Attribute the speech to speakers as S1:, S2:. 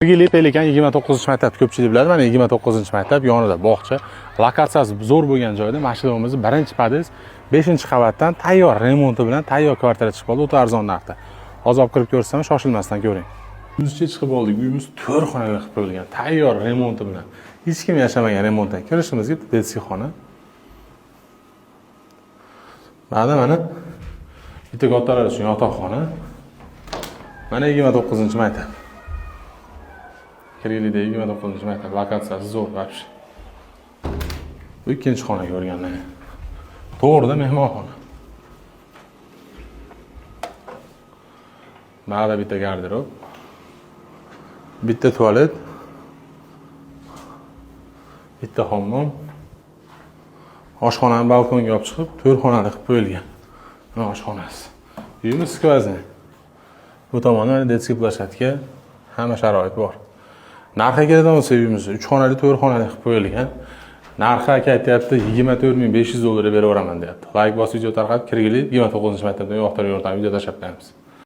S1: Kirgili Pelikan 29-maktab ko'pchilik biladi. Mana 29-maktab yonida bog'cha. Lokatsiyasi zo'r bo'lgan joyda mashinamizni birinchi pod'ezd 5-qavatdan tayyor remonti bilan tayyor kvartira chiqib qoldi, o'ta arzon narxda. Hozir olib kirib ko'rsam, shoshilmasdan ko'ring. Uyimizga chiqib oldik. Uyimiz 4 xonali qilib qo'yilgan, tayyor remonti bilan. Hech kim yashamagan remontdan kirishimizga detskiy xona. Mana bitta kattalar uchun yotoqxona. Mana 29-maktab. Kirgilida 29-maktab lokatsiyasi zo'r вообще. Bu ikkinchi xona ko'rganlar. To'g'rida mehmonxona. Mana bitta garderob. Bitta tualet. Bitta hammom. Oshxonani balkonga olib chiqib, 4 xonali qilib qo'yilgan. Mana oshxonasi. Uyimiz skvazin. Bu tomonda detskiy plashatka, hamma sharoit bor. Narxiga keladigan bo'lsa, uyimiz 3 xonali, 4 xonali qilib qo'yilgan. Narxi aytyapti 24500 dollar beraveraman deyapti. Like bosib video tarqatib, Kirgili 29-maktabdan yo'qtirib yordam video tashlab qo'yamiz.